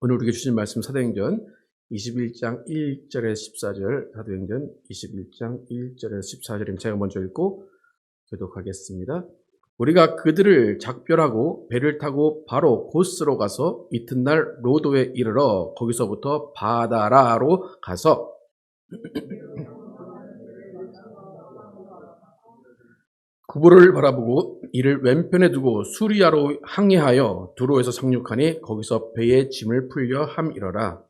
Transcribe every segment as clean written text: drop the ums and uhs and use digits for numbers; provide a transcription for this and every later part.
오늘 우리에게 주신 말씀 사도행전 21장 1절에서 14절, 사도행전 21장 1절에서 14절입니다. 제가 먼저 읽고 교독하겠습니다. 우리가 그들을 작별하고 배를 타고 바로 고스로 가서 이튿날 로도에 이르러 거기서부터 바다라로 가서 구보를 바라보고 이를 왼편에 두고 수리아로 항해하여 두로에서 상륙하니 거기서 배의 짐을 풀려 함이러라.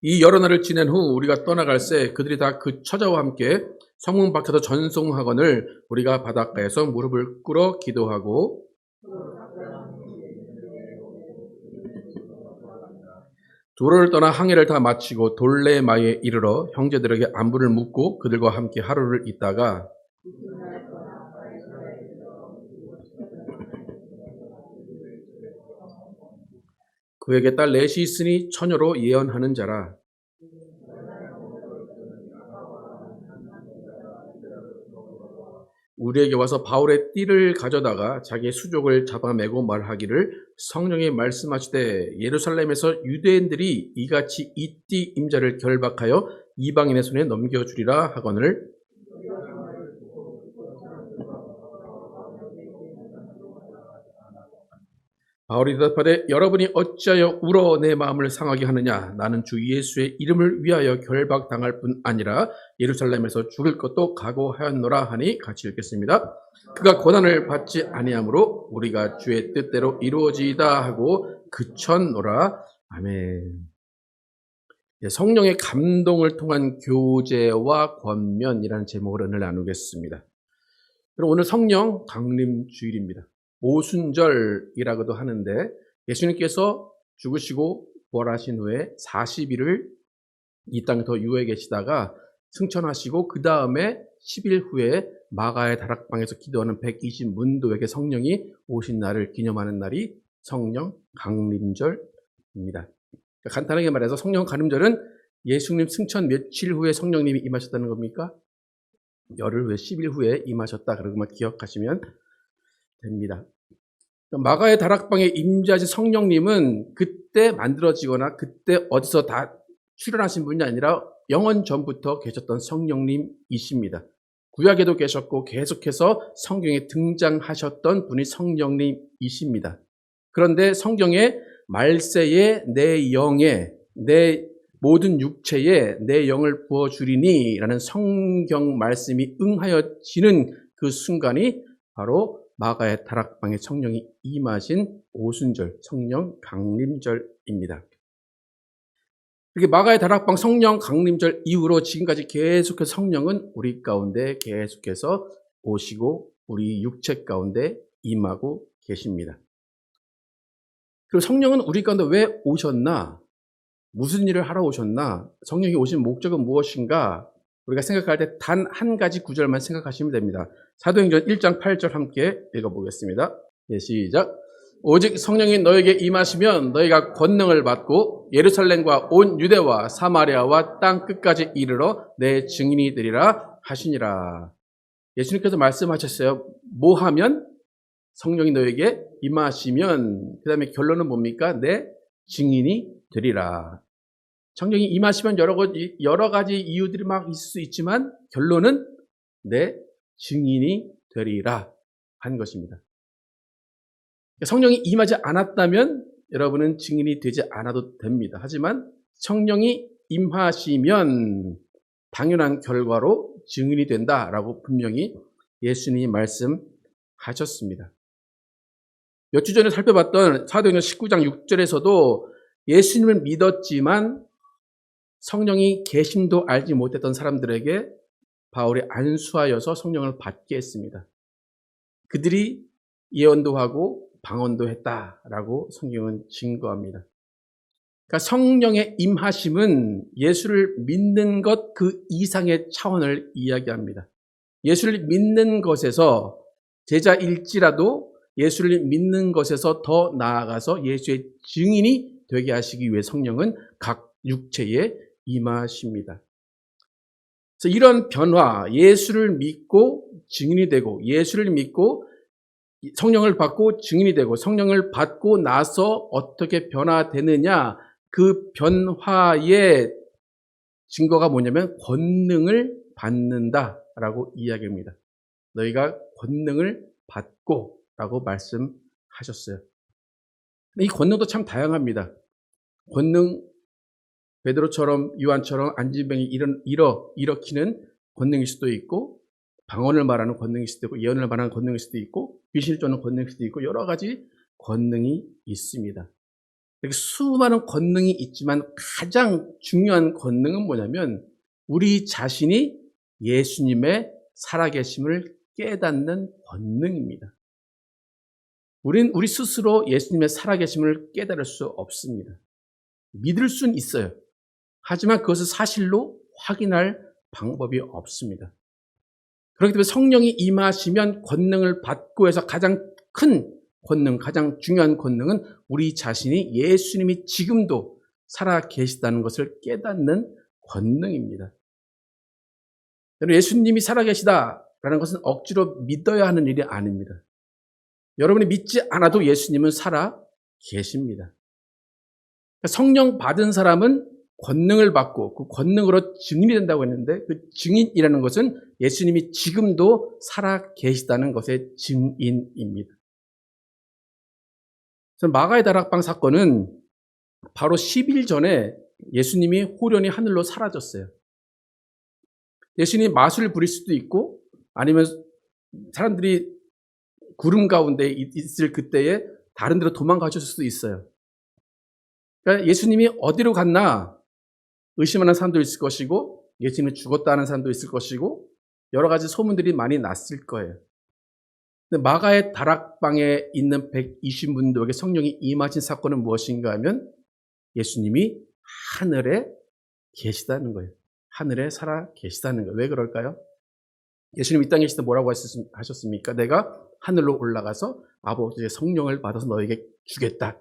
이 여러 날을 지낸 후 우리가 떠나갈새 그들이 다 그 처자와 함께 성문 밖에서 전송하거늘 우리가 바닷가에서 무릎을 꿇어 기도하고 두로를 떠나 항해를 다 마치고 돌레마에 이르러 형제들에게 안부를 묻고 그들과 함께 하루를 있다가 그에게 딸 넷이 있으니 처녀로 예언하는 자라. 우리에게 와서 바울의 띠를 가져다가 자기의 수족을 잡아매고 말하기를 성령이 말씀하시되 예루살렘에서 유대인들이 이같이 이 띠 임자를 결박하여 이방인의 손에 넘겨주리라 하거늘 바울이 대답하되 여러분이 어찌하여 울어 내 마음을 상하게 하느냐. 나는 주 예수의 이름을 위하여 결박당할 뿐 아니라 예루살렘에서 죽을 것도 각오하였노라 하니 같이 읽겠습니다. 그가 고난을 받지 아니하므로 우리가 주의 뜻대로 이루어지이다 하고 그쳤노라. 아멘. 성령의 감동을 통한 교제와 권면이라는 제목으로 오늘 나누겠습니다. 그럼 오늘 성령 강림 주일입니다. 오순절이라고도 하는데 예수님께서 죽으시고 부활하신 후에 40일을 이 땅에 더 유해 계시다가 승천하시고 그 다음에 10일 후에 마가의 다락방에서 기도하는 120문도에게 성령이 오신 날을 기념하는 날이 성령 강림절입니다. 간단하게 말해서 성령 강림절은 예수님 승천 며칠 후에 성령님이 임하셨다는 겁니까? 열흘 후에 10일 후에 임하셨다. 그러고만 기억하시면 됩니다. 마가의 다락방에 임재하신 성령님은 그때 만들어지거나 그때 어디서 다 출현하신 분이 아니라 영원 전부터 계셨던 성령님이십니다. 구약에도 계셨고 계속해서 성경에 등장하셨던 분이 성령님이십니다. 그런데 성경에 말세에 내 영에 내 모든 육체에 내 영을 부어주리니 라는 성경 말씀이 응하여지는 그 순간이 바로 마가의 다락방에 성령이 임하신 오순절, 성령 강림절입니다. 이렇게 마가의 다락방 성령 강림절 이후로 지금까지 계속해서 성령은 우리 가운데 계속해서 오시고 우리 육체 가운데 임하고 계십니다. 그리고 성령은 우리 가운데 왜 오셨나? 무슨 일을 하러 오셨나? 성령이 오신 목적은 무엇인가? 우리가 생각할 때 단 한 가지 구절만 생각하시면 됩니다. 사도행전 1장 8절 함께 읽어보겠습니다. 시작. 오직 성령이 너에게 임하시면 너희가 권능을 받고 예루살렘과 온 유대와 사마리아와 땅 끝까지 이르러 내 증인이 되리라 하시니라. 예수님께서 말씀하셨어요. 뭐 하면? 성령이 너에게 임하시면 그 다음에 결론은 뭡니까? 내 증인이 되리라. 성령이 임하시면 여러 가지 이유들이 막 있을 수 있지만 결론은 내 증인이 되리라 한 것입니다. 성령이 임하지 않았다면 여러분은 증인이 되지 않아도 됩니다. 하지만 성령이 임하시면 당연한 결과로 증인이 된다라고 분명히 예수님이 말씀하셨습니다. 몇 주 전에 살펴봤던 사도행전 19장 6절에서도 예수님을 믿었지만 성령이 계심도 알지 못했던 사람들에게 바울이 안수하여서 성령을 받게 했습니다. 그들이 예언도 하고 방언도 했다라고 성경은 증거합니다. 그러니까 성령의 임하심은 예수를 믿는 것 그 이상의 차원을 이야기합니다. 예수를 믿는 것에서 제자일지라도 예수를 믿는 것에서 더 나아가서 예수의 증인이 되게 하시기 위해 성령은 각 육체에 임하십니다. 그래서 이런 변화, 예수를 믿고 증인이 되고, 예수를 믿고 성령을 받고 증인이 되고, 성령을 받고 나서 어떻게 변화되느냐, 그 변화의 증거가 뭐냐면 권능을 받는다라고 이야기합니다. 너희가 권능을 받고 라고 말씀하셨어요. 이 권능도 참 다양합니다. 권능, 베드로처럼 요한처럼 안진병이 일으키는 권능일 수도 있고, 방언을 말하는 권능일 수도 있고, 예언을 말하는 권능일 수도 있고, 귀신을 쫓는 권능일 수도 있고, 여러 가지 권능이 있습니다. 이렇게 수많은 권능이 있지만 가장 중요한 권능은 뭐냐면 우리 자신이 예수님의 살아계심을 깨닫는 권능입니다. 우리 스스로 예수님의 살아계심을 깨달을 수 없습니다. 믿을 수는 있어요. 하지만 그것을 사실로 확인할 방법이 없습니다. 그렇기 때문에 성령이 임하시면 권능을 받고 해서 가장 큰 권능, 가장 중요한 권능은 우리 자신이 예수님이 지금도 살아계시다는 것을 깨닫는 권능입니다. 예수님이 살아계시다라는 것은 억지로 믿어야 하는 일이 아닙니다. 여러분이 믿지 않아도 예수님은 살아계십니다. 성령 받은 사람은 권능을 받고 그 권능으로 증인이 된다고 했는데, 그 증인이라는 것은 예수님이 지금도 살아계시다는 것의 증인입니다. 마가의 다락방 사건은 바로 10일 전에 예수님이 호련히 하늘로 사라졌어요. 예수님이 마술을 부릴 수도 있고, 아니면 사람들이 구름 가운데 있을 그때에 다른 데로 도망가셨을 수도 있어요. 그러니까 예수님이 어디로 갔나 의심하는 사람도 있을 것이고, 예수님이 죽었다는 사람도 있을 것이고, 여러 가지 소문들이 많이 났을 거예요. 근데 마가의 다락방에 있는 120분들에게 성령이 임하신 사건은 무엇인가 하면 예수님이 하늘에 계시다는 거예요. 하늘에 살아 계시다는 거예요. 왜 그럴까요? 예수님이 이 땅에 계실 때 뭐라고 하셨습니까? 내가 하늘로 올라가서 아버지의 성령을 받아서 너에게 주겠다.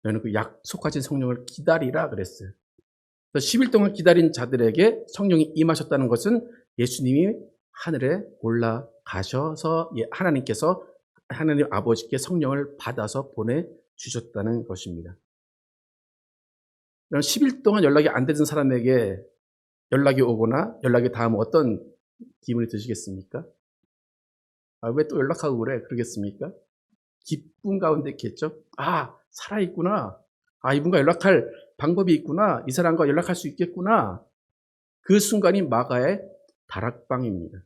너는 그 약속하신 성령을 기다리라 그랬어요. 10일 동안 기다린 자들에게 성령이 임하셨다는 것은 예수님이 하늘에 올라가셔서 하나님께서 하나님 아버지께 성령을 받아서 보내주셨다는 것입니다. 10일 동안 연락이 안 되는 사람에게 연락이 오거나 연락이 닿으면 어떤 기분이 드시겠습니까? 왜 또 연락하고 그러겠습니까? 기쁨 가운데 있겠죠? 살아있구나. 이분과 연락할 방법이 있구나. 이 사람과 연락할 수 있겠구나. 그 순간이 마가의 다락방입니다.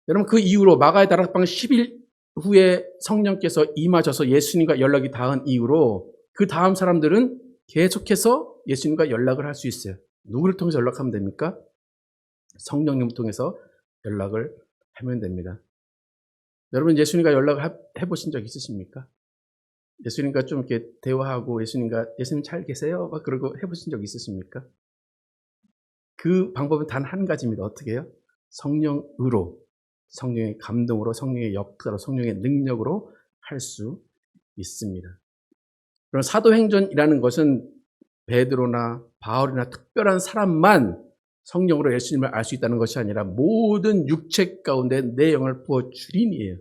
여러분, 그 이후로 마가의 다락방 10일 후에 성령께서 임하셔서 예수님과 연락이 닿은 이후로 그 다음 사람들은 계속해서 예수님과 연락을 할 수 있어요. 누구를 통해서 연락하면 됩니까? 성령님을 통해서 연락을 하면 됩니다. 여러분, 예수님과 연락을 해보신 적 있으십니까? 예수님과 좀 이렇게 대화하고 예수님 잘 계세요? 막 그러고 해보신 적 있으십니까? 그 방법은 단 한 가지입니다. 어떻게 해요? 성령으로, 성령의 감동으로, 성령의 역사로, 성령의 능력으로 할 수 있습니다. 그럼 사도행전이라는 것은 베드로나 바울이나 특별한 사람만 성령으로 예수님을 알 수 있다는 것이 아니라 모든 육체 가운데 내 영을 부어 주린이에요.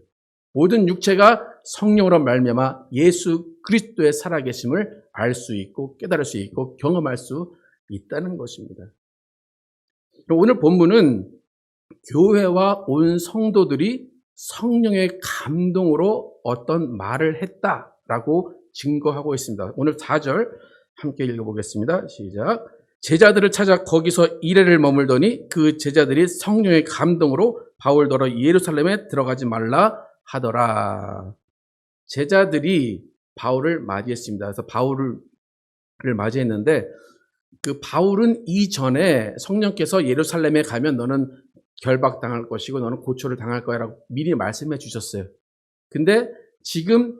모든 육체가 성령으로 말미암아 예수 그리스도의 살아계심을 알 수 있고 깨달을 수 있고 경험할 수 있다는 것입니다. 오늘 본문은 교회와 온 성도들이 성령의 감동으로 어떤 말을 했다라고 증거하고 있습니다. 오늘 4절 함께 읽어보겠습니다. 시작. 제자들을 찾아 거기서 이래를 머물더니 그 제자들이 성령의 감동으로 바울더러 예루살렘에 들어가지 말라 하더라. 제자들이 바울을 맞이했습니다. 그래서 바울을 맞이했는데 그 바울은 이전에 성령께서 예루살렘에 가면 너는 결박당할 것이고 너는 고초를 당할 거야 라고 미리 말씀해 주셨어요. 근데 지금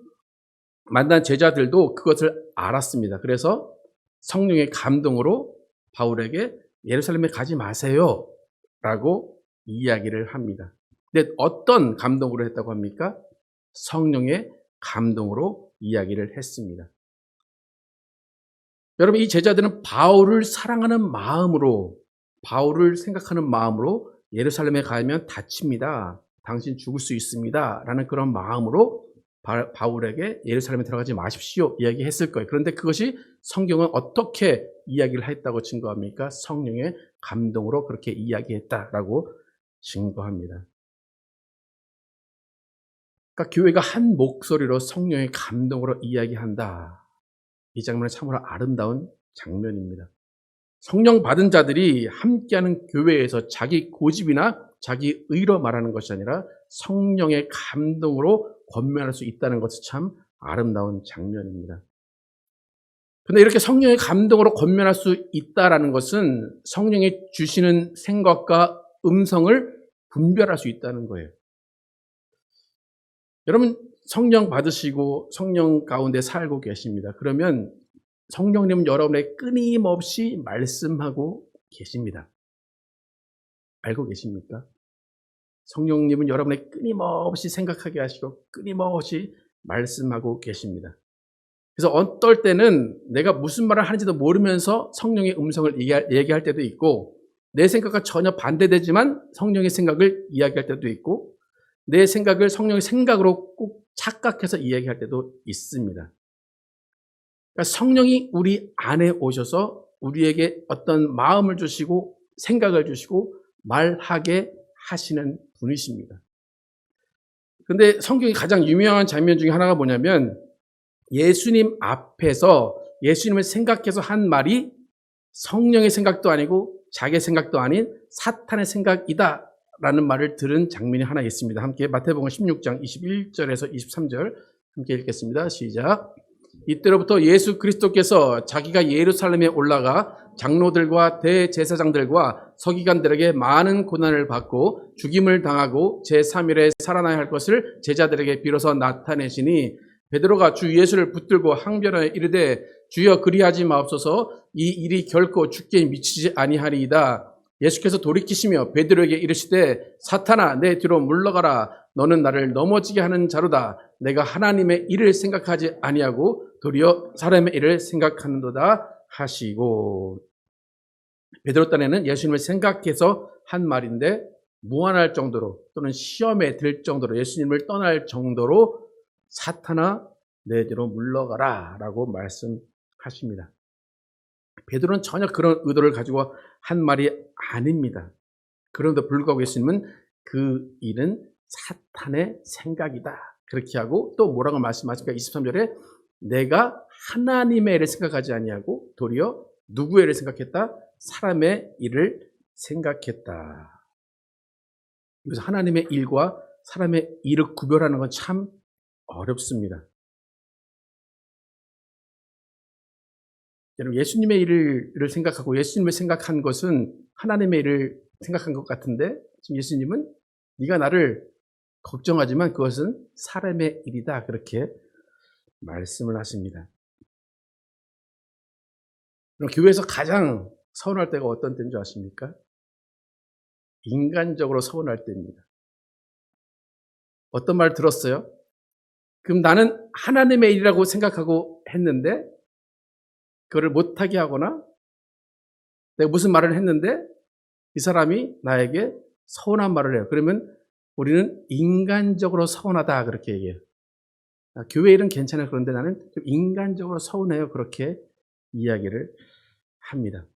만난 제자들도 그것을 알았습니다. 그래서 성령의 감동으로 바울에게 예루살렘에 가지 마세요 라고 이야기를 합니다. 근데 어떤 감동으로 했다고 합니까? 성령의 감동으로 이야기를 했습니다. 여러분, 이 제자들은 바울을 사랑하는 마음으로 바울을 생각하는 마음으로 예루살렘에 가면 다칩니다. 당신 죽을 수 있습니다. 라는 그런 마음으로 바울에게 예루살렘에 들어가지 마십시오 이야기했을 거예요. 그런데 그것이 성경은 어떻게 이야기를 했다고 증거합니까? 성령의 감동으로 그렇게 이야기했다라고 증거합니다. 그러니까 교회가 한 목소리로 성령의 감동으로 이야기한다. 이 장면은 참으로 아름다운 장면입니다. 성령 받은 자들이 함께하는 교회에서 자기 고집이나 자기 의로 말하는 것이 아니라 성령의 감동으로 권면할 수 있다는 것은 참 아름다운 장면입니다. 그런데 이렇게 성령의 감동으로 권면할 수 있다는 것은 성령이 주시는 생각과 음성을 분별할 수 있다는 거예요. 여러분 성령 받으시고 성령 가운데 살고 계십니다. 그러면 성령님은 여러분에게 끊임없이 말씀하고 계십니다. 알고 계십니까? 성령님은 여러분에게 끊임없이 생각하게 하시고 끊임없이 말씀하고 계십니다. 그래서 어떨 때는 내가 무슨 말을 하는지도 모르면서 성령의 음성을 얘기할 때도 있고, 내 생각과 전혀 반대되지만 성령의 생각을 이야기할 때도 있고, 내 생각을 성령의 생각으로 꼭 착각해서 이야기할 때도 있습니다. 그러니까 성령이 우리 안에 오셔서 우리에게 어떤 마음을 주시고 생각을 주시고 말하게 하시는 분이십니다. 그런데 성경이 가장 유명한 장면 중에 하나가 뭐냐면 예수님 앞에서 예수님을 생각해서 한 말이 성령의 생각도 아니고 자기의 생각도 아닌 사탄의 생각이다 라는 말을 들은 장면이 하나 있습니다. 함께 마태복음 16장 21절에서 23절 함께 읽겠습니다. 시작. 이때로부터 예수 그리스도께서 자기가 예루살렘에 올라가 장로들과 대제사장들과 서기관들에게 많은 고난을 받고 죽임을 당하고 제3일에 살아나야 할 것을 제자들에게 비로소 나타내시니 베드로가 주 예수를 붙들고 항변하여 이르되 주여 그리하지 마옵소서 이 일이 결코 죽게 미치지 아니하리이다. 예수께서 돌이키시며 베드로에게 이르시되 사탄아 내 뒤로 물러가라 너는 나를 넘어지게 하는 자로다. 내가 하나님의 일을 생각하지 아니하고 도리어 사람의 일을 생각하는도다 하시고. 베드로 딴에는 예수님을 생각해서 한 말인데 무한할 정도로 또는 시험에 들 정도로 예수님을 떠날 정도로 사탄아 내 뒤로 물러가라 라고 말씀하십니다. 베드로는 전혀 그런 의도를 가지고 한 말이 아닙니다. 그런데 불구하고 예수님은 그 일은 사탄의 생각이다 그렇게 하고 또 뭐라고 말씀하십니까? 23절에 내가 하나님의 일을 생각하지 아니하고 도리어 누구의 일을 생각했다? 사람의 일을 생각했다. 그래서 하나님의 일과 사람의 일을 구별하는 건 참 어렵습니다. 여러분 예수님의 일을 생각하고 예수님을 생각한 것은 하나님의 일을 생각한 것 같은데 지금 예수님은 네가 나를 걱정하지만 그것은 사람의 일이다 그렇게 말씀을 하십니다. 그럼 교회에서 가장 서운할 때가 어떤 때인 줄 아십니까? 인간적으로 서운할 때입니다. 어떤 말 들었어요? 그럼 나는 하나님의 일이라고 생각하고 했는데 그거를 못하게 하거나 내가 무슨 말을 했는데 이 사람이 나에게 서운한 말을 해요. 그러면 우리는 인간적으로 서운하다 그렇게 얘기해요. 교회 일은 괜찮아요. 그런데 나는 인간적으로 서운해요. 그렇게 이야기를 합니다.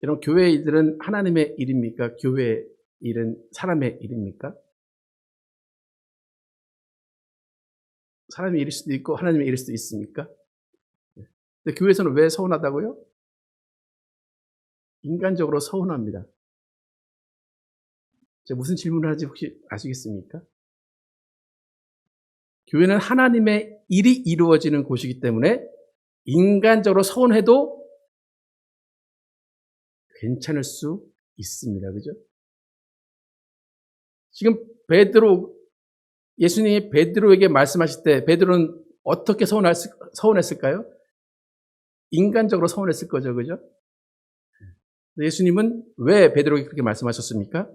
여러분 교회 일들은 하나님의 일입니까? 교회 일은 사람의 일입니까? 사람의 일일 수도 있고 하나님의 일일 수도 있습니까? 근데 교회에서는 왜 서운하다고요? 인간적으로 서운합니다. 제가 무슨 질문을 하는지 혹시 아시겠습니까? 교회는 하나님의 일이 이루어지는 곳이기 때문에 인간적으로 서운해도 괜찮을 수 있습니다. 그죠? 지금 예수님이 베드로에게 말씀하실 때 베드로는 어떻게 서운했을까요? 인간적으로 서운했을 거죠. 그죠? 예수님은 왜 베드로에게 그렇게 말씀하셨습니까?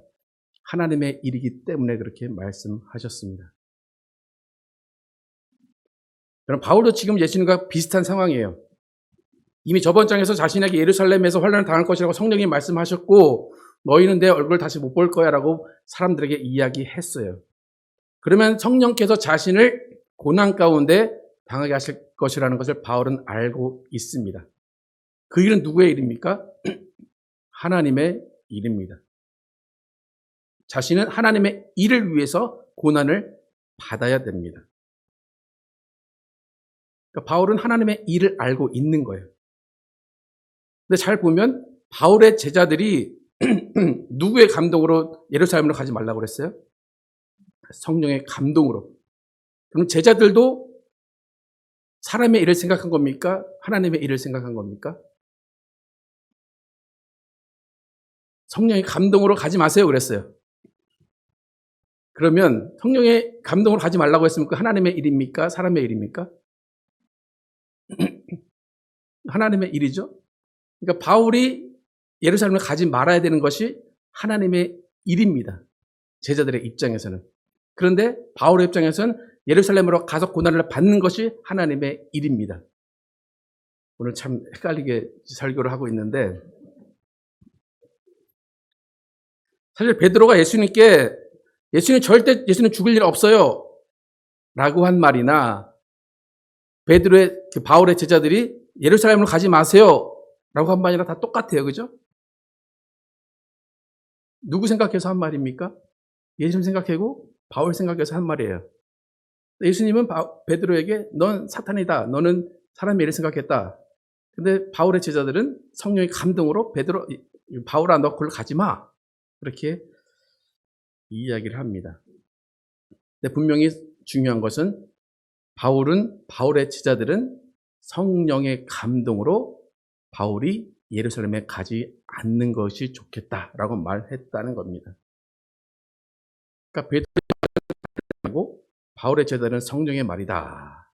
하나님의 일이기 때문에 그렇게 말씀하셨습니다. 여러분 바울도 지금 예수님과 비슷한 상황이에요. 이미 저번 장에서 자신에게 예루살렘에서 환난을 당할 것이라고 성령이 말씀하셨고 너희는 내 얼굴 다시 못 볼 거야 라고 사람들에게 이야기했어요. 그러면 성령께서 자신을 고난 가운데 당하게 하실 것이라는 것을 바울은 알고 있습니다. 그 일은 누구의 일입니까? 하나님의 일입니다. 자신은 하나님의 일을 위해서 고난을 받아야 됩니다. 그러니까 바울은 하나님의 일을 알고 있는 거예요. 근데 잘 보면 바울의 제자들이 누구의 감동으로 예루살렘으로 가지 말라고 그랬어요? 성령의 감동으로. 그럼 제자들도 사람의 일을 생각한 겁니까? 하나님의 일을 생각한 겁니까? 성령의 감동으로 가지 마세요 그랬어요. 그러면 성령의 감동으로 가지 말라고 했으면 그 하나님의 일입니까? 사람의 일입니까? 하나님의 일이죠. 그러니까 바울이 예루살렘을 가지 말아야 되는 것이 하나님의 일입니다. 제자들의 입장에서는. 그런데 바울의 입장에서는 예루살렘으로 가서 고난을 받는 것이 하나님의 일입니다. 오늘 참 헷갈리게 설교를 하고 있는데 사실 베드로가 예수님께 예수님 죽을 일 없어요 라고 한 말이나 바울의 제자들이 예루살렘으로 가지 마세요 라고 한 말이나 다 똑같아요. 그죠? 누구 생각해서 한 말입니까? 예수님 생각하고 바울 생각해서 한 말이에요. 예수님은 베드로에게 넌 사탄이다. 너는 사람의 일을 생각했다. 근데 바울의 제자들은 성령의 감동으로 바울아 너 그걸로 가지 마. 그렇게 이야기를 합니다. 근데 분명히 중요한 것은 바울의 제자들은 성령의 감동으로 바울이 예루살렘에 가지 않는 것이 좋겠다라고 말했다는 겁니다. 그러니까 베드로하고 바울의 제자들은 성령의 말이다.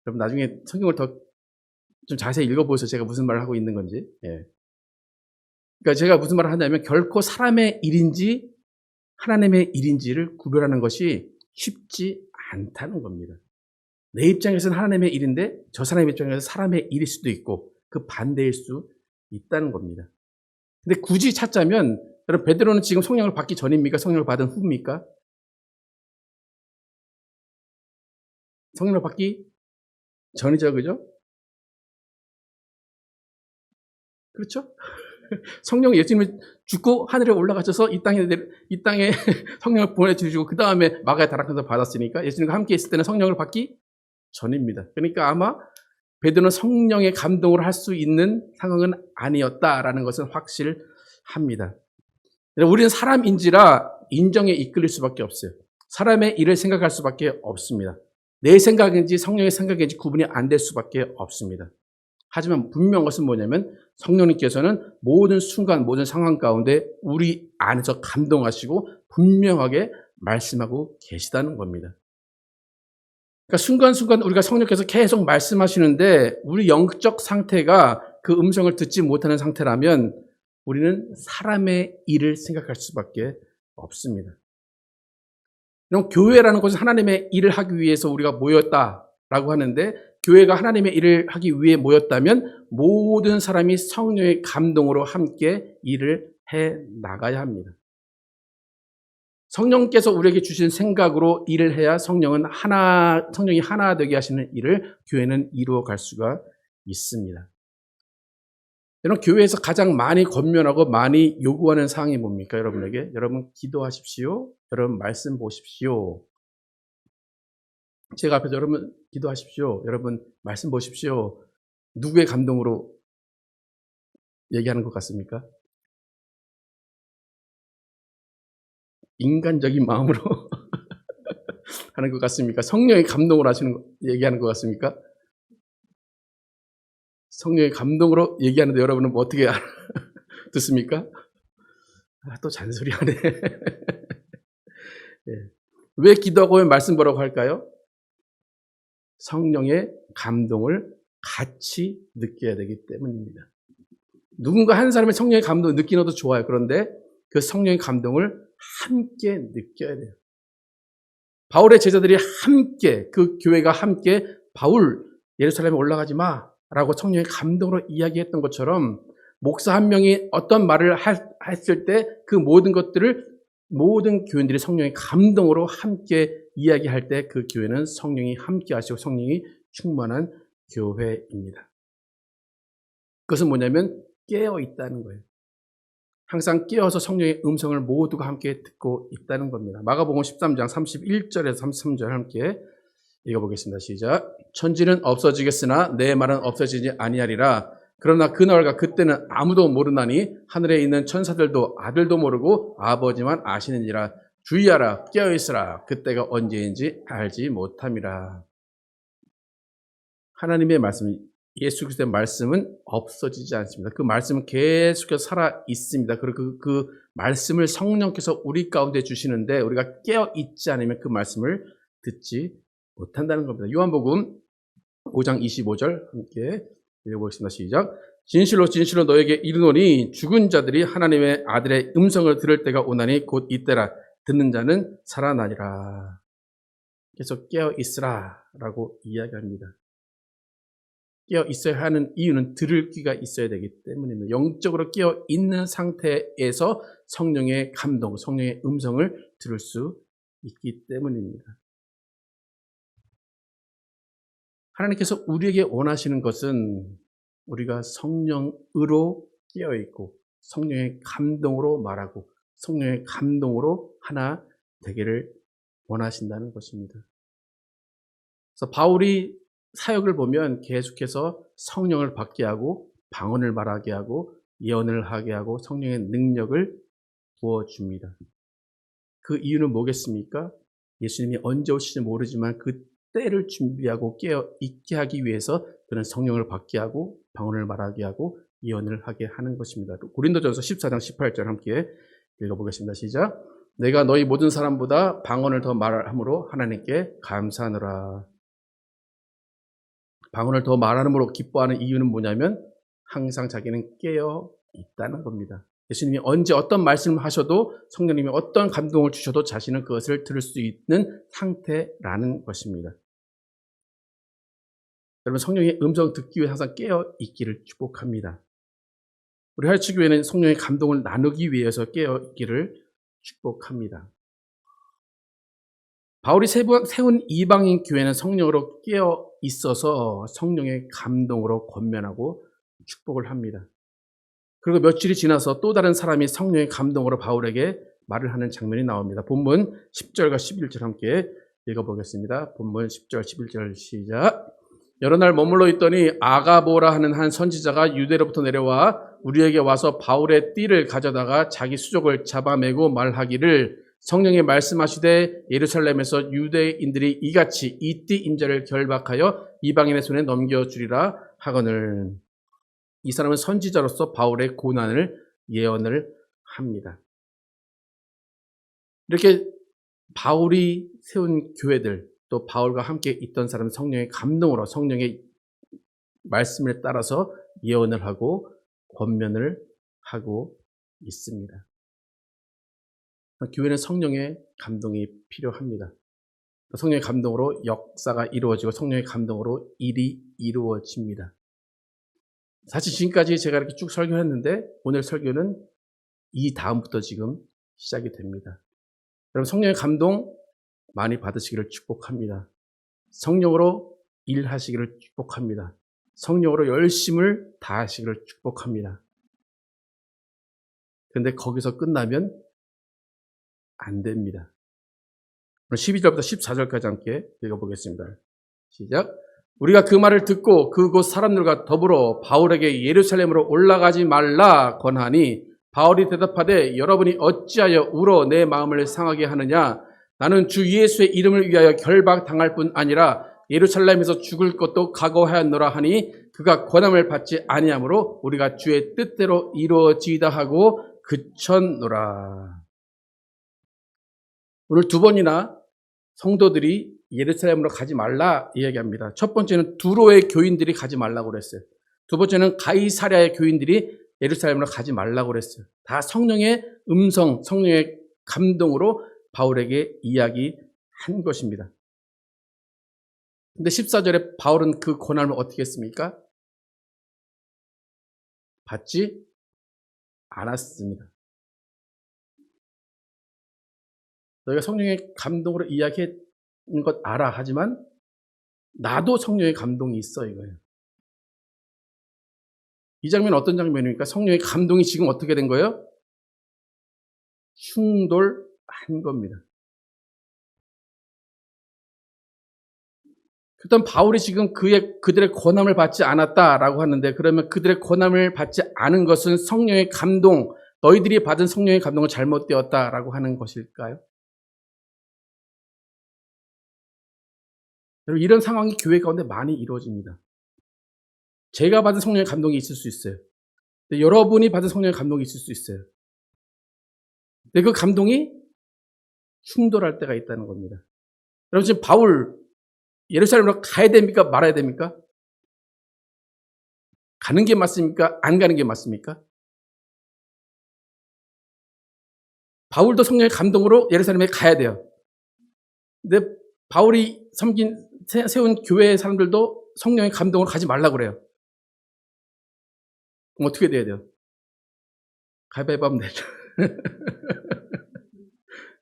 그럼 나중에 성경을 더 좀 자세히 읽어보셔서 제가 무슨 말을 하고 있는 건지. 예. 그러니까 제가 무슨 말을 하냐면 결코 사람의 일인지 하나님의 일인지를 구별하는 것이 쉽지 않다는 겁니다. 내 입장에서는 하나님의 일인데 저 사람의 입장에서 사람의 일일 수도 있고 그 반대일 수 있다는 겁니다. 근데 굳이 찾자면 여러분 베드로는 지금 성령을 받기 전입니까? 성령을 받은 후입니까? 성령을 받기 전이죠. 그죠? 그렇죠? 성령 예수님이 죽고 하늘에 올라가셔서 이 땅에 성령을 보내주시고 그 다음에 마가의 다락방에서 받았으니까 예수님과 함께 있을 때는 성령을 받기 전입니다. 그러니까 아마 베드로는 성령의 감동을 할 수 있는 상황은 아니었다라는 것은 확실합니다. 우리는 사람인지라 인정에 이끌릴 수밖에 없어요. 사람의 일을 생각할 수밖에 없습니다. 내 생각인지 성령의 생각인지 구분이 안 될 수밖에 없습니다. 하지만 분명한 것은 뭐냐면 성령님께서는 모든 순간 모든 상황 가운데 우리 안에서 감동하시고 분명하게 말씀하고 계시다는 겁니다. 그러니까 순간순간 우리가 성령께서 계속 말씀하시는데 우리 영적 상태가 그 음성을 듣지 못하는 상태라면 우리는 사람의 일을 생각할 수밖에 없습니다. 그럼 교회라는 것은 하나님의 일을 하기 위해서 우리가 모였다라고 하는데 교회가 하나님의 일을 하기 위해 모였다면 모든 사람이 성령의 감동으로 함께 일을 해 나가야 합니다. 성령께서 우리에게 주신 생각으로 일을 해야 성령이 하나 되게 하시는 일을 교회는 이루어 갈 수가 있습니다. 여러분 교회에서 가장 많이 권면하고 많이 요구하는 사항이 뭡니까? 여러분에게 여러분 기도하십시오. 여러분 말씀 보십시오. 제가 앞에서 여러분 기도하십시오. 여러분 말씀 보십시오. 누구의 감동으로 얘기하는 것 같습니까? 인간적인 마음으로 하는 것 같습니까? 성령의 감동으로 얘기하는 것 같습니까? 성령의 감동으로 얘기하는데 여러분은 뭐 어떻게 듣습니까? 또 잔소리하네. 네. 왜 기도하고 말씀 보라고 할까요? 성령의 감동을 같이 느껴야 되기 때문입니다. 누군가 한 사람의 성령의 감동을 느끼는 것도 좋아요. 그런데 그 성령의 감동을 함께 느껴야 돼요. 바울의 제자들이 함께 그 교회가 함께 바울 예루살렘에 올라가지 마. 라고 성령의 감동으로 이야기했던 것처럼 목사 한 명이 어떤 말을 했을 때 그 모든 것들을 모든 교인들이 성령의 감동으로 함께 이야기할 때 그 교회는 성령이 함께 하시고 성령이 충만한 교회입니다. 그것은 뭐냐면 깨어 있다는 거예요. 항상 깨어서 성령의 음성을 모두가 함께 듣고 있다는 겁니다. 마가복음 13장 31절에서 33절 함께 읽어보겠습니다. 시작. 천지는 없어지겠으나 내 말은 없어지지 아니하리라. 그러나 그날과 그때는 아무도 모르나니 하늘에 있는 천사들도 아들도 모르고 아버지만 아시느니라. 주의하라, 깨어있으라. 그때가 언제인지 알지 못함이라. 하나님의 말씀, 예수 그리스도의 말씀은 없어지지 않습니다. 그 말씀은 계속해서 살아 있습니다. 그리고 그 말씀을 성령께서 우리 가운데 주시는데 우리가 깨어 있지 않으면 그 말씀을 듣지 못한다는 겁니다. 요한복음 5장 25절 함께 읽어보겠습니다. 시작. 진실로 진실로 너에게 이르노니 죽은 자들이 하나님의 아들의 음성을 들을 때가 오나니 곧 이때라. 듣는 자는 살아나리라. 계속 깨어 있으라 라고 이야기합니다. 깨어 있어야 하는 이유는 들을 귀가 있어야 되기 때문입니다. 영적으로 깨어 있는 상태에서 성령의 감동, 성령의 음성을 들을 수 있기 때문입니다. 하나님께서 우리에게 원하시는 것은 우리가 성령으로 깨어있고 성령의 감동으로 말하고 성령의 감동으로 하나 되기를 원하신다는 것입니다. 그래서 바울이 사역을 보면 계속해서 성령을 받게 하고 방언을 말하게 하고 예언을 하게 하고 성령의 능력을 부어줍니다. 그 이유는 뭐겠습니까? 예수님이 언제 오실지 모르지만 그 때를 준비하고 깨어 있게 하기 위해서 그는 성령을 받게 하고 방언을 말하게 하고 예언을 하게 하는 것입니다. 고린도전서 14장 18절 함께 읽어보겠습니다. 시작. 내가 너희 모든 사람보다 방언을 더 말함으로 하나님께 감사하노라. 방언을 더 말함으로 기뻐하는 이유는 뭐냐면 항상 자기는 깨어 있다는 겁니다. 예수님이 언제 어떤 말씀을 하셔도 성령님이 어떤 감동을 주셔도 자신은 그것을 들을 수 있는 상태라는 것입니다. 여러분 성령의 음성 듣기 위해 항상 깨어 있기를 축복합니다. 우리 하이츠교회는 성령의 감동을 나누기 위해서 깨어 있기를 축복합니다. 바울이 세운 이방인 교회는 성령으로 깨어 있어서 성령의 감동으로 권면하고 축복을 합니다. 그리고 며칠이 지나서 또 다른 사람이 성령의 감동으로 바울에게 말을 하는 장면이 나옵니다. 본문 10절과 11절 함께 읽어보겠습니다. 본문 10절, 11절 시작. 여러 날 머물러 있더니 아가보라 하는 한 선지자가 유대로부터 내려와 우리에게 와서 바울의 띠를 가져다가 자기 수족을 잡아매고 말하기를 성령이 말씀하시되 예루살렘에서 유대인들이 이같이 이 띠 임자를 결박하여 이방인의 손에 넘겨주리라 하거늘. 이 사람은 선지자로서 바울의 고난을 예언을 합니다. 이렇게 바울이 세운 교회들 또 바울과 함께 있던 사람은 성령의 감동으로 성령의 말씀을 따라서 예언을 하고 권면을 하고 있습니다. 교회는 성령의 감동이 필요합니다. 성령의 감동으로 역사가 이루어지고 성령의 감동으로 일이 이루어집니다. 사실 지금까지 제가 이렇게 쭉 설교했는데 오늘 설교는 이 다음부터 지금 시작이 됩니다. 여러분 성령의 감동 많이 받으시기를 축복합니다. 성령으로 일하시기를 축복합니다. 성령으로 열심을 다하시기를 축복합니다. 그런데 거기서 끝나면 안 됩니다. 12절부터 14절까지 함께 읽어보겠습니다. 시작. 우리가 그 말을 듣고 그곳 사람들과 더불어 바울에게 예루살렘으로 올라가지 말라 권하니 바울이 대답하되 여러분이 어찌하여 울어 내 마음을 상하게 하느냐. 나는 주 예수의 이름을 위하여 결박당할 뿐 아니라 예루살렘에서 죽을 것도 각오하였노라 하니 그가 권함을 받지 아니하므로 우리가 주의 뜻대로 이루어지이다 하고 그쳤노라. 오늘 두 번이나 성도들이 예루살렘으로 가지 말라 이야기합니다. 첫 번째는 두로의 교인들이 가지 말라고 그랬어요. 두 번째는 가이사랴의 교인들이 예루살렘으로 가지 말라고 그랬어요. 다 성령의 음성, 성령의 감동으로 바울에게 이야기한 것입니다. 근데 14절에 바울은 그 고난을 어떻게 했습니까? 받지 않았습니다. 너희가 성령의 감동으로 이야기한 것 알아. 하지만 나도 성령의 감동이 있어 이거예요. 이 장면은 어떤 장면입니까? 성령의 감동이 지금 어떻게 된 거예요? 충돌한 겁니다. 일단 바울이 지금 그들의 권함을 받지 않았다라고 하는데, 그러면 그들의 권함을 받지 않은 것은 성령의 감동, 너희들이 받은 성령의 감동은 잘못되었다라고 하는 것일까요? 여러분, 이런 상황이 교회 가운데 많이 이루어집니다. 제가 받은 성령의 감동이 있을 수 있어요. 여러분이 받은 성령의 감동이 있을 수 있어요. 근데 그 감동이 충돌할 때가 있다는 겁니다. 여러분, 지금 바울 예루살렘으로 가야 됩니까? 말아야 됩니까? 가는 게 맞습니까? 안 가는 게 맞습니까? 바울도 성령의 감동으로 예루살렘에 가야 돼요. 근데 바울이 세운 교회의 사람들도 성령의 감동으로 가지 말라고 그래요. 그럼 어떻게 돼야 돼요? 가위바위보 하면 되죠.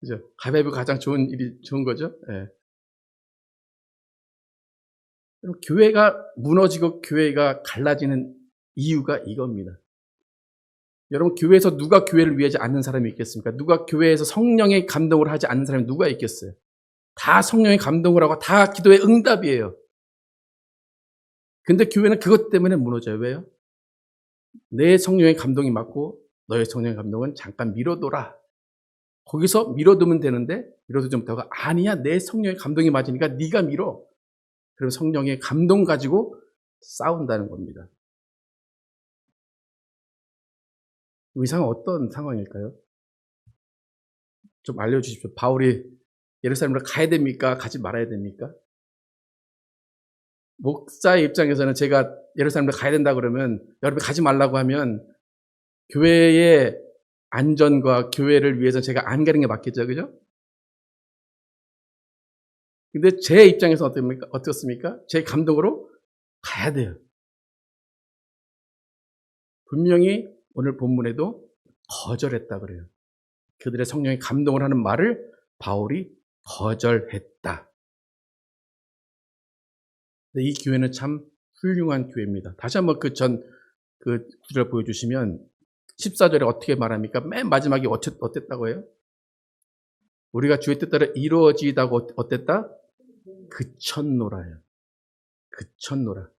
그죠? 가위바위보 가장 좋은 거죠. 예. 교회가 무너지고 교회가 갈라지는 이유가 이겁니다. 여러분, 교회에서 누가 교회를 위하지 않는 사람이 있겠습니까? 누가 교회에서 성령의 감동을 하지 않는 사람이 누가 있겠어요? 다 성령의 감동을 하고 다 기도의 응답이에요. 근데 교회는 그것 때문에 무너져요. 왜요? 내 성령의 감동이 맞고 너의 성령의 감동은 잠깐 미뤄둬라. 거기서 미뤄두면 되는데, 미뤄두지 못하고 아니야, 내 성령의 감동이 맞으니까 네가 미뤄. 그럼 성령의 감동 가지고 싸운다는 겁니다. 이 상황은 어떤 상황일까요? 좀 알려주십시오. 바울이 예루살렘으로 가야 됩니까? 가지 말아야 됩니까? 목사의 입장에서는 제가 예루살렘으로 가야 된다 그러면, 여러분이 가지 말라고 하면 교회의 안전과 교회를 위해서 제가 안 가는 게 맞겠죠, 그죠? 근데 제 입장에서 어떻습니까? 제 감동으로 가야 돼요. 분명히 오늘 본문에도 거절했다 그래요. 그들의 성령의 감동을 하는 말을 바울이 거절했다. 근데 이 교회는 참 훌륭한 교회입니다. 다시 한번 그 구절 보여주시면 14절에 어떻게 말합니까? 맨 마지막에 어땠다고 해요? 우리가 주의 뜻대로 이루어지다고 어땠다? 그쳤노라요. 그쳤노라.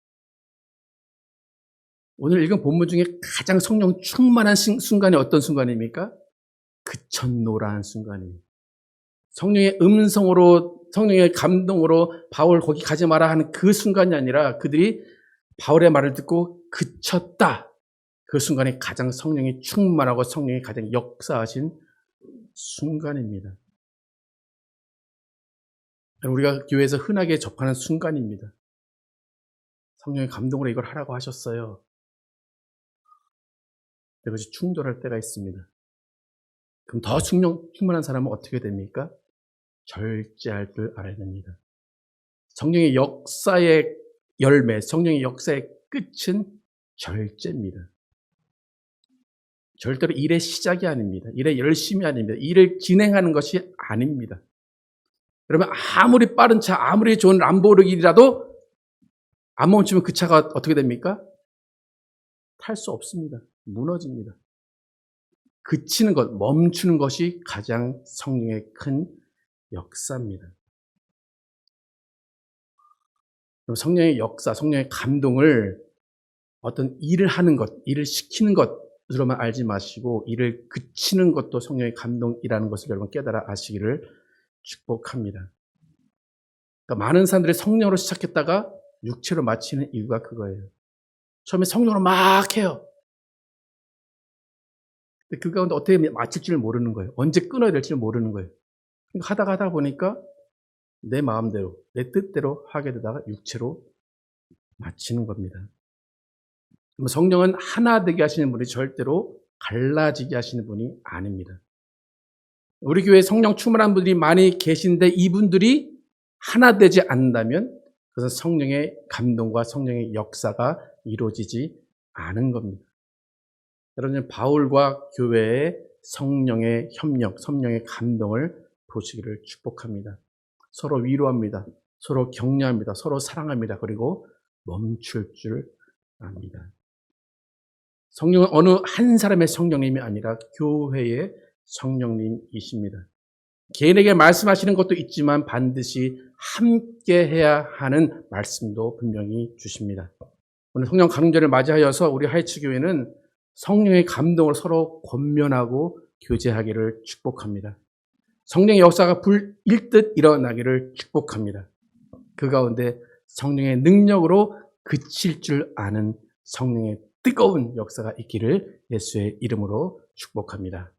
오늘 읽은 본문 중에 가장 성령 충만한 순간이 어떤 순간입니까? 그쳤노라는 순간이에요. 성령의 음성으로, 성령의 감동으로 바울 거기 가지 마라 하는 그 순간이 아니라 그들이 바울의 말을 듣고 그쳤다. 그 순간이 가장 성령이 충만하고 성령이 가장 역사하신 순간입니다. 우리가 교회에서 흔하게 접하는 순간입니다. 성령의 감동으로 이걸 하라고 하셨어요. 그것이 충돌할 때가 있습니다. 그럼 더 충만한 사람은 어떻게 됩니까? 절제할 줄 알아야 됩니다. 성령의 역사의 열매, 성령의 역사의 끝은 절제입니다. 절대로 일의 시작이 아닙니다. 일의 열심이 아닙니다. 일을 진행하는 것이 아닙니다. 여러분, 아무리 빠른 차, 아무리 좋은 람보르기니라도 안 멈추면 그 차가 어떻게 됩니까? 탈 수 없습니다. 무너집니다. 그치는 것, 멈추는 것이 가장 성령의 큰 역사입니다. 성령의 역사, 성령의 감동을 어떤 일을 하는 것, 일을 시키는 것으로만 알지 마시고 일을 그치는 것도 성령의 감동이라는 것을 여러분 깨달아 아시기를 축복합니다. 그러니까 많은 사람들이 성령으로 시작했다가 육체로 마치는 이유가 그거예요. 처음에 성령으로 막 해요. 근데 그 가운데 어떻게 마칠 줄 모르는 거예요. 언제 끊어야 될지 모르는 거예요. 그러니까 하다 보니까 내 마음대로, 내 뜻대로 하게 되다가 육체로 마치는 겁니다. 성령은 하나 되게 하시는 분이 절대로 갈라지게 하시는 분이 아닙니다. 우리 교회에 성령 충만한 분들이 많이 계신데 이분들이 하나 되지 않는다면 그것은 성령의 감동과 성령의 역사가 이루어지지 않은 겁니다. 여러분, 바울과 교회의 성령의 협력, 성령의 감동을 보시기를 축복합니다. 서로 위로합니다. 서로 격려합니다. 서로 사랑합니다. 그리고 멈출 줄 압니다. 성령은 어느 한 사람의 성령님이 아니라 교회의 성령님이십니다. 개인에게 말씀하시는 것도 있지만 반드시 함께 해야 하는 말씀도 분명히 주십니다. 오늘 성령 강림절을 맞이하여서 우리 하이츠교회는 성령의 감동을 서로 권면하고 교제하기를 축복합니다. 성령의 역사가 불일듯 일어나기를 축복합니다. 그 가운데 성령의 능력으로 그칠 줄 아는 성령의 뜨거운 역사가 있기를 예수의 이름으로 축복합니다.